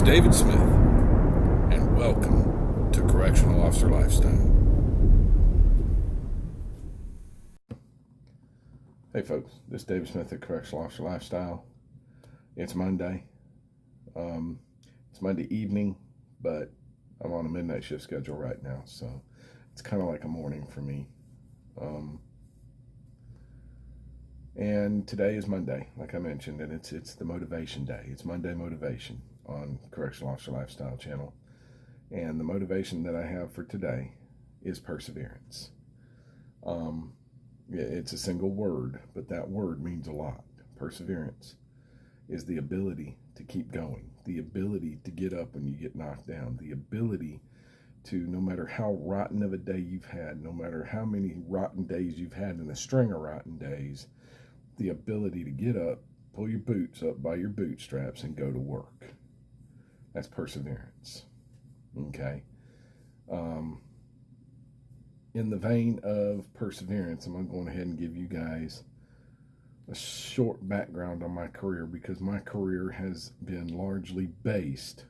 David Smith, and welcome to Correctional Officer Lifestyle. Hey folks, this is David Smith at Correctional Officer Lifestyle. It's Monday. It's Monday evening, but I'm on a midnight shift schedule right now, so it's kind of like a morning for me. And today is Monday, like I mentioned, and it's the motivation day. It's Monday motivation on Correctional Officer Lifestyle channel. And the motivation that I have for today is perseverance. It's a single word, but that word means a lot. Perseverance is the ability to keep going, the ability to get up when you get knocked down, the ability to, no matter how rotten of a day you've had, no matter how many rotten days you've had in a string of rotten days, the ability to get up, pull your boots up by your bootstraps, and go to work. That's perseverance. Okay. In the vein of perseverance, I'm going to go ahead and give you guys a short background on my career, because my career has been largely based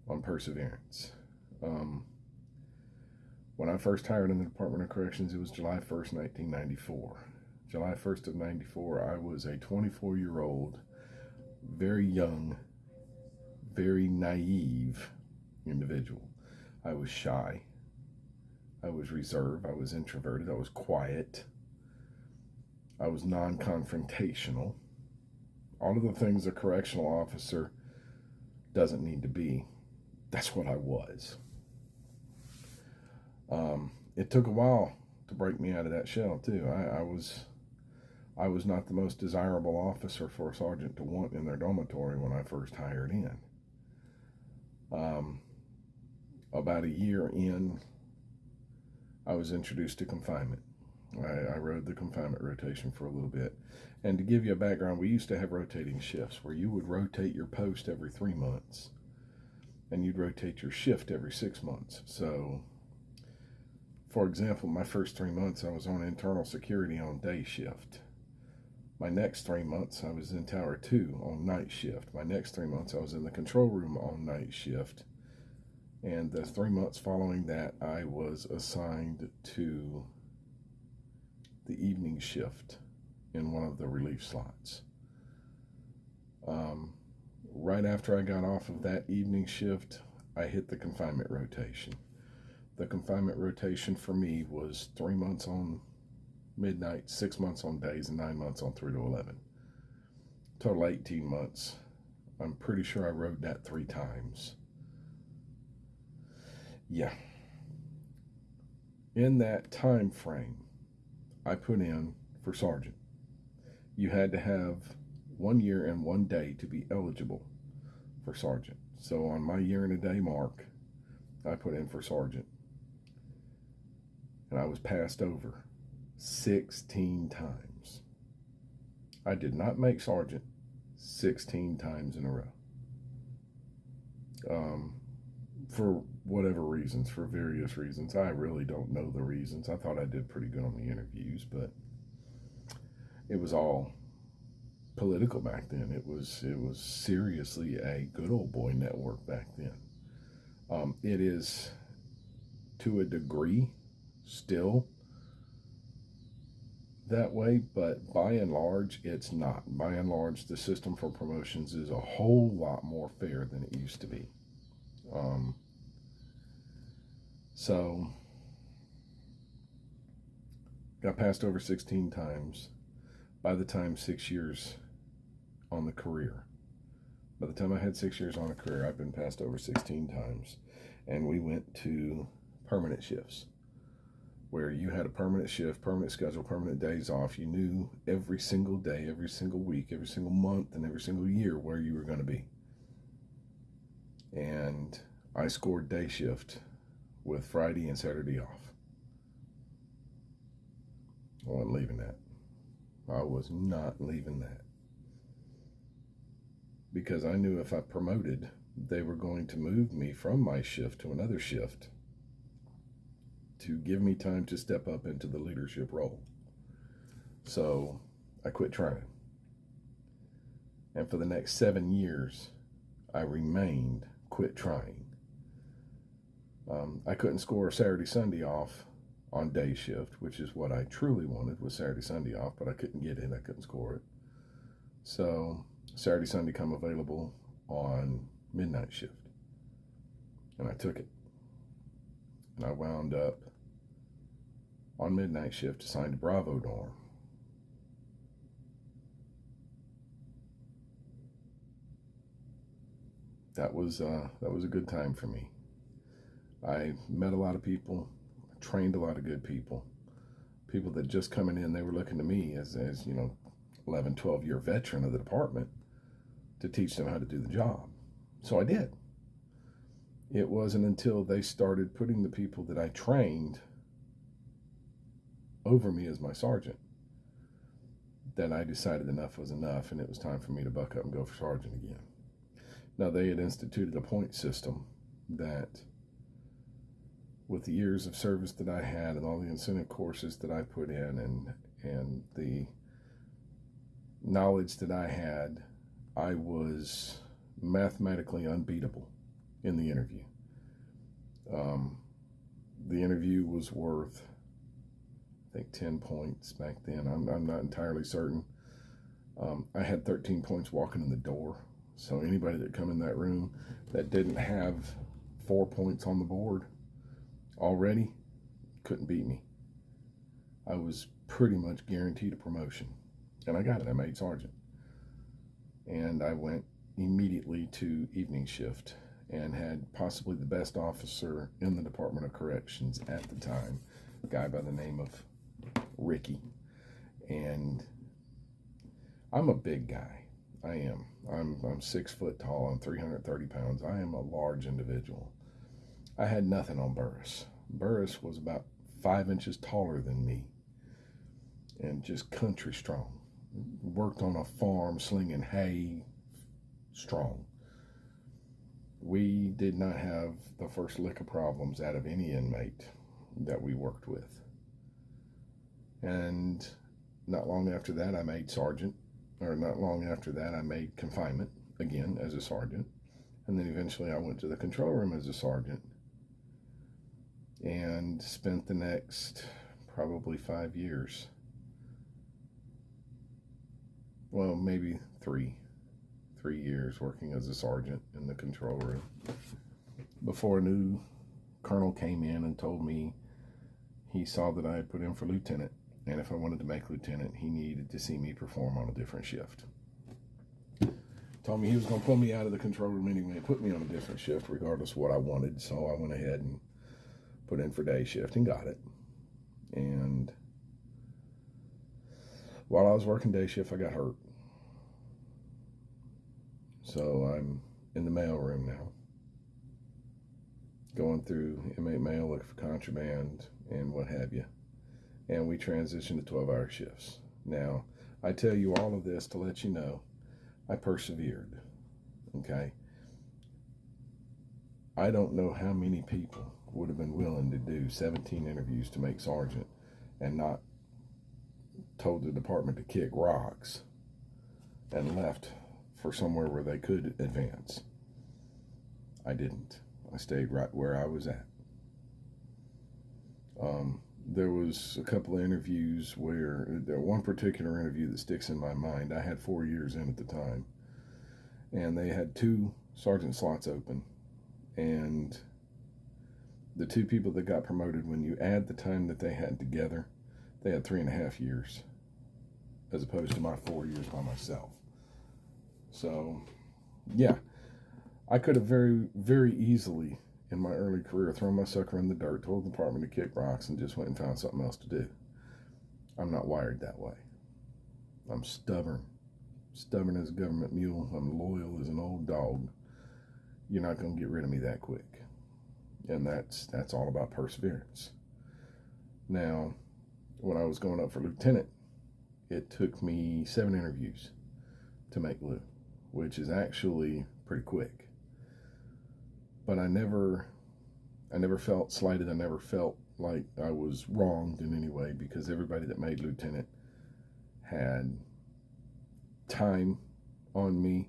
on perseverance. When I first hired in the Department of Corrections, it was July 1st, 1994. July 1st of 94, I was a 24-year-old, very young, very naive individual. I was shy. I was reserved. I was introverted. I was quiet. I was non-confrontational. All of the things a correctional officer doesn't need to be. That's what I was. It took a while to break me out of that shell, too. I was not the most desirable officer for a sergeant to want in their dormitory when I first hired in. About a year in, I was introduced to confinement. I rode the confinement rotation for a little bit. And to give you a background, we used to have rotating shifts where you would rotate your post every 3 months and you'd rotate your shift every 6 months. So, for example, my first 3 months I was on internal security on day shift. My next 3 months I was in Tower 2 on night shift. My next 3 months I was in the control room on night shift. And the 3 months following that, I was assigned to the evening shift in one of the relief slots. Right after I got off of that evening shift, I hit the confinement rotation. The confinement rotation for me was 3 months on midnight, 6 months on days, and 9 months on 3 to 11. Total 18 months. I'm pretty sure I rode that 3 times. Yeah. In that time frame, I put in for sergeant. You had to have 1 year and 1 day to be eligible for sergeant. So on my year and a day mark, I put in for sergeant. And I was passed over 16 times. I did not make sergeant 16 times in a row. For whatever reasons, for various reasons. I really don't know the reasons. I thought I did pretty good on the interviews, but it was all political back then. It was seriously a good old boy network back then. It is, to a degree, still that way, but by and large, it's not. By and large, the system for promotions is a whole lot more fair than it used to be. So, got passed over 16 times. By the time 6 years on the career, by the time I had 6 years on a career, I've been passed over 16 times. And we went to permanent shifts, where you had a permanent shift, permanent schedule, permanent days off. You knew every single day, every single week, every single month, and every single year where you were going to be. And I scored day shift with Friday and Saturday off. I wasn't leaving that. I was not leaving that. Because I knew if I promoted, they were going to move me from my shift to another shift to give me time to step up into the leadership role. So I quit trying. And for the next 7 years, I remained, quit trying. I couldn't score Saturday, Sunday off on day shift, which is what I truly wanted, was Saturday, Sunday off, but I couldn't get it. I couldn't score it. So Saturday, Sunday come available on midnight shift. And I took it. And I wound up on midnight shift assigned to Bravo dorm. That was a good time for me. I met a lot of people, trained a lot of good people that just coming in, they were looking to me as 11, 12-year veteran of the department to teach them how to do the job. So I did. It wasn't until they started putting the people that I trained over me as my sergeant that I decided enough was enough, and it was time for me to buck up and go for sergeant again. Now, they had instituted a point system that, with the years of service that I had and all the incentive courses that I put in and the knowledge that I had, I was mathematically unbeatable in the interview. The interview was worth, I think, 10 points back then. I'm not entirely certain. I had 13 points walking in the door. So anybody that come in that room that didn't have 4 points on the board already couldn't beat me. I was pretty much guaranteed a promotion. And I got it. I made sergeant. And I went immediately to evening shift and had possibly the best officer in the Department of Corrections at the time, a guy by the name of Ricky. And I'm a big guy. I am. I'm 6 foot tall. I'm 330 pounds. I am a large individual. I had nothing on Burris. Burris was about 5 inches taller than me and just country strong. Worked on a farm slinging hay, strong. We did not have the first lick of problems out of any inmate that we worked with. And not long after that, I made sergeant. Or not long after that, I made confinement, again, as a sergeant. And then eventually I went to the control room as a sergeant and spent the next probably 5 years. Well, maybe three years working as a sergeant in the control room before a new colonel came in and told me he saw that I had put in for lieutenant. And if I wanted to make lieutenant, he needed to see me perform on a different shift. Told me he was going to pull me out of the control room anyway and put me on a different shift regardless of what I wanted. So I went ahead and put in for day shift and got it. And while I was working day shift, I got hurt. So I'm in the mail room now, going through inmate mail, looking for contraband and what have you. And we transitioned to 12-hour shifts. Now, I tell you all of this to let you know I persevered, okay? I don't know how many people would have been willing to do 17 interviews to make sergeant and not told the department to kick rocks and left for somewhere where they could advance. I didn't. I stayed right where I was at. There was a couple of interviews where, one particular interview that sticks in my mind, I had 4 years in at the time, and they had 2 sergeant slots open, and the 2 people that got promoted, when you add the time that they had together, they had 3.5 years, as opposed to my 4 years by myself. So, yeah, I could have very, very easily in my early career thrown my sucker in the dirt, told the department to kick rocks, and just went and found something else to do. I'm not wired that way. I'm stubborn as a government mule. I'm loyal as an old dog. You're not going to get rid of me that quick. And that's all about perseverance. Now, when I was going up for lieutenant, it took me 7 interviews to make Lou, which is actually pretty quick. But I never felt slighted. I never felt like I was wronged in any way, because everybody that made lieutenant had time on me,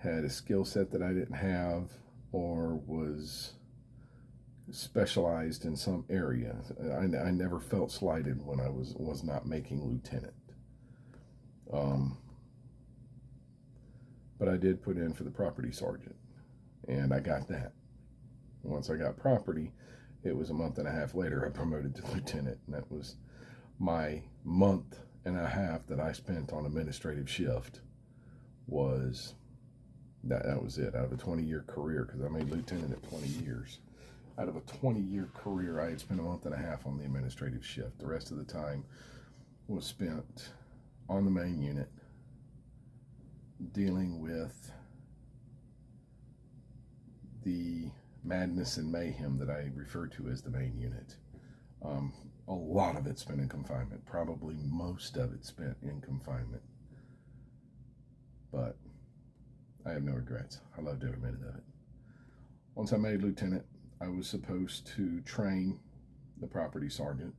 had a skill set that I didn't have, or was specialized in some area. I never felt slighted when I was not making lieutenant. But I did put in for the property sergeant, and I got that. Once I got property, it was a month and a half later I promoted to lieutenant, and that was my month and a half that I spent on administrative shift. Was that was it, out of a 20-year career, because I made lieutenant at 20 years. Out of a 20-year career, I had spent a month and a half on the administrative shift. The rest of the time was spent on the main unit, dealing with the madness and mayhem that I refer to as the main unit. A lot of it spent in confinement, probably most of it spent in confinement. But I have no regrets. I loved every minute of it. Once I made lieutenant, I was supposed to train the property sergeant.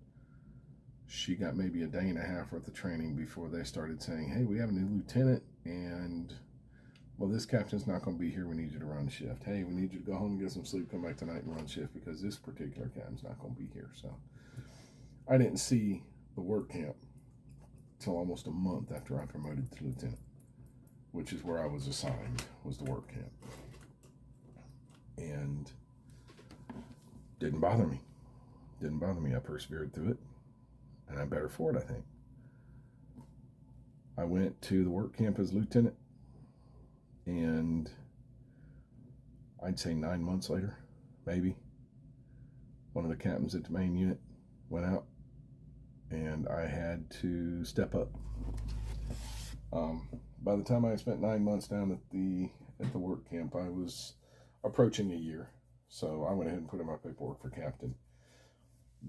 She got maybe a day and a half worth of training before they started saying, hey, we have a new lieutenant, and well, this captain's not going to be here. We need you to run shift. Hey, we need you to go home and get some sleep, come back tonight and run shift, because this particular captain's not going to be here. So I didn't see the work camp till almost a month after I promoted to lieutenant, which is where I was assigned, was the work camp. And didn't bother me. Didn't bother me. I persevered through it, and I'm better for it, I think. I went to the work camp as lieutenant, and I'd say 9 months later, maybe, one of the captains at the main unit went out, and I had to step up. By the time I spent 9 months down at the work camp, I was approaching a year. So I went ahead and put in my paperwork for captain.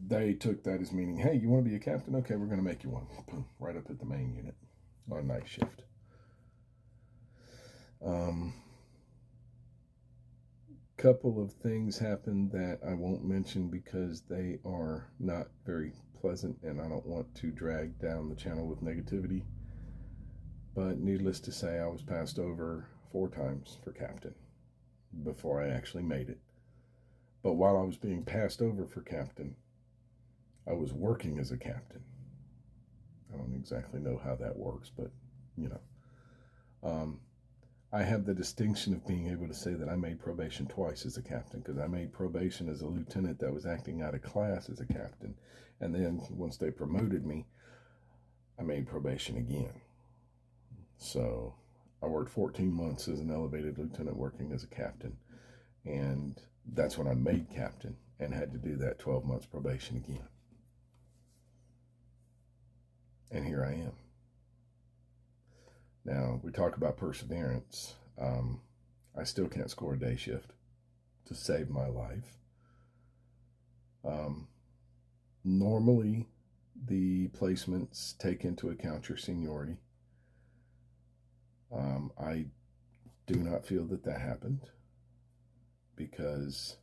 They took that as meaning, hey, you want to be a captain? Okay, we're going to make you one. Boom, right up at the main unit on night shift. Couple of things happened that I won't mention because they are not very pleasant, and I don't want to drag down the channel with negativity. But needless to say, I was passed over 4 times for captain before I actually made it. But while I was being passed over for captain, I was working as a captain. I don't exactly know how that works, but, you know. I have the distinction of being able to say that I made probation twice as a captain, because I made probation as a lieutenant that was acting out of class as a captain. And then once they promoted me, I made probation again. So I worked 14 months as an elevated lieutenant working as a captain. And that's when I made captain and had to do that 12 months probation again. And here I am. Now, we talk about perseverance. I still can't score a day shift to save my life. Normally, the placements take into account your seniority. I do not feel that happened, because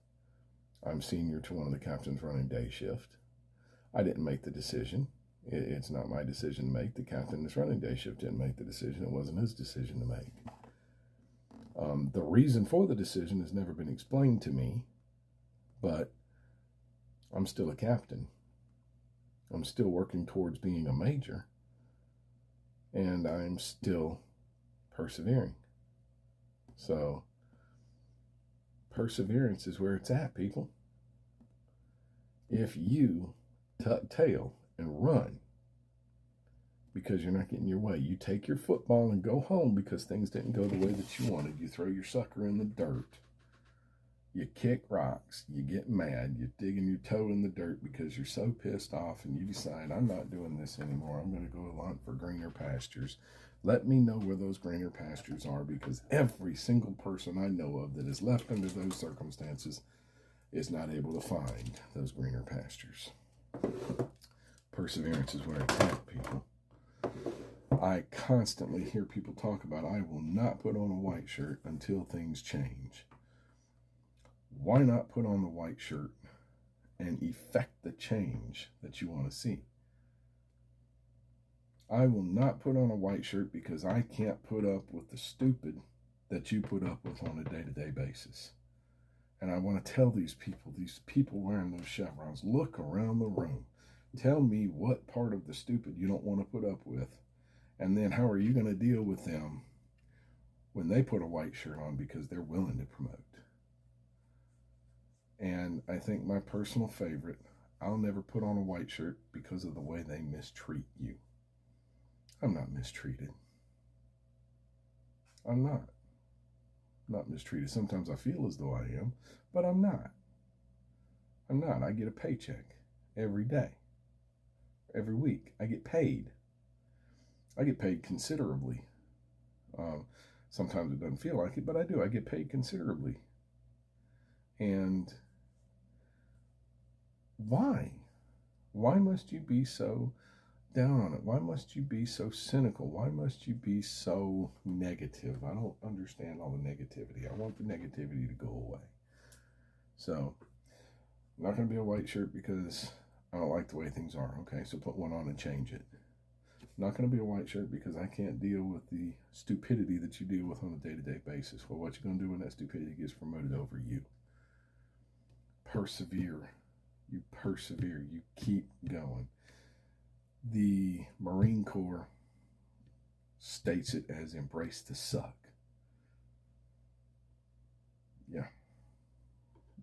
I'm senior to one of the captains running day shift. I didn't make the decision. It's not my decision to make. The captain that's running day shift didn't make the decision. It wasn't his decision to make. The reason for the decision has never been explained to me, but I'm still a captain. I'm still working towards being a major, and I'm still persevering. So perseverance is where it's at, people. If you tuck tail and run because you're not getting your way, you take your football and go home because things didn't go the way that you wanted, you throw your sucker in the dirt, you kick rocks, you get mad, you're digging your toe in the dirt because you're so pissed off, and you decide, I'm not doing this anymore, I'm going to go hunt for greener pastures. Let me know where those greener pastures are, because every single person I know of that is left under those circumstances is not able to find those greener pastures. Perseverance is where it's at, people. I constantly hear people talk about, I will not put on a white shirt until things change. Why not put on the white shirt and effect the change that you want to see? I will not put on a white shirt because I can't put up with the stupid that you put up with on a day-to-day basis. And I want to tell these people wearing those chevrons, look around the room. Tell me what part of the stupid you don't want to put up with. And then how are you going to deal with them when they put a white shirt on because they're willing to promote? And I think my personal favorite, I'll never put on a white shirt because of the way they mistreat you. I'm not mistreated. I'm not mistreated. Sometimes I feel as though I am, but I'm not. I get a paycheck every day, every week. I get paid. I get paid considerably. Sometimes it doesn't feel like it, but I do. I get paid considerably. And why? Why must you be so down on it? Why must you be so cynical? Why must you be so negative? I don't understand all the negativity. I want the negativity to go away. So, I'm not going to be a white shirt because I don't like the way things are. Okay, so put one on and change it. I'm not going to be a white shirt because I can't deal with the stupidity that you deal with on a day-to-day basis. Well, what you going to do when that stupidity gets promoted over you? Persevere. You persevere. You keep going. The Marine Corps states it as embrace the suck. Yeah.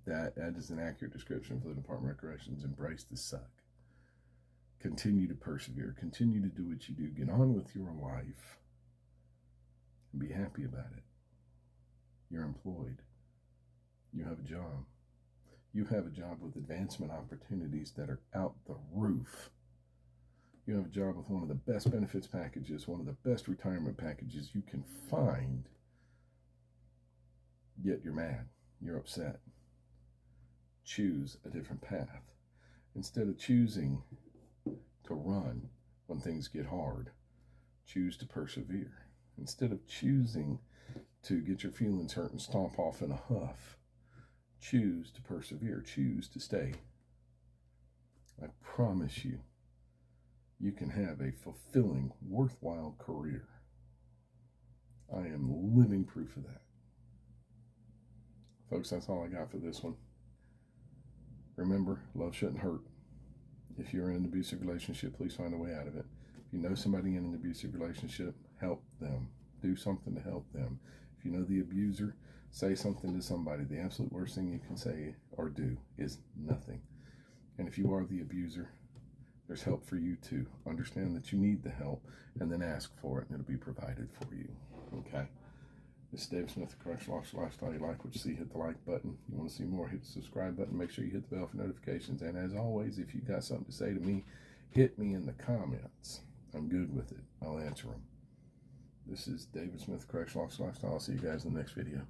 That is an accurate description for the Department of Corrections. Embrace the suck. Continue to persevere. Continue to do what you do. Get on with your life. And be happy about it. You're employed. You have a job. You have a job with advancement opportunities that are out the roof. You have a job with one of the best benefits packages, one of the best retirement packages you can find. Yet you're mad. You're upset. Choose a different path. Instead of choosing to run when things get hard, choose to persevere. Instead of choosing to get your feelings hurt and stomp off in a huff, choose to persevere. Choose to stay. I promise you, you can have a fulfilling, worthwhile career. I am living proof of that. Folks, that's all I got for this one. Remember, love shouldn't hurt. If you're in an abusive relationship, please find a way out of it. If you know somebody in an abusive relationship, help them. Do something to help them. If you know the abuser, say something to somebody. The absolute worst thing you can say or do is nothing. And if you are the abuser, there's help for you too. Understand that you need the help and then ask for it and it'll be provided for you. Okay? This is David Smith, the Correctional Officer Lifestyle. You like what you see, hit the like button. You want to see more, hit the subscribe button. Make sure you hit the bell for notifications. And as always, if you got something to say to me, hit me in the comments. I'm good with it. I'll answer them. This is David Smith, Correctional Officer Lifestyle. I'll see you guys in the next video.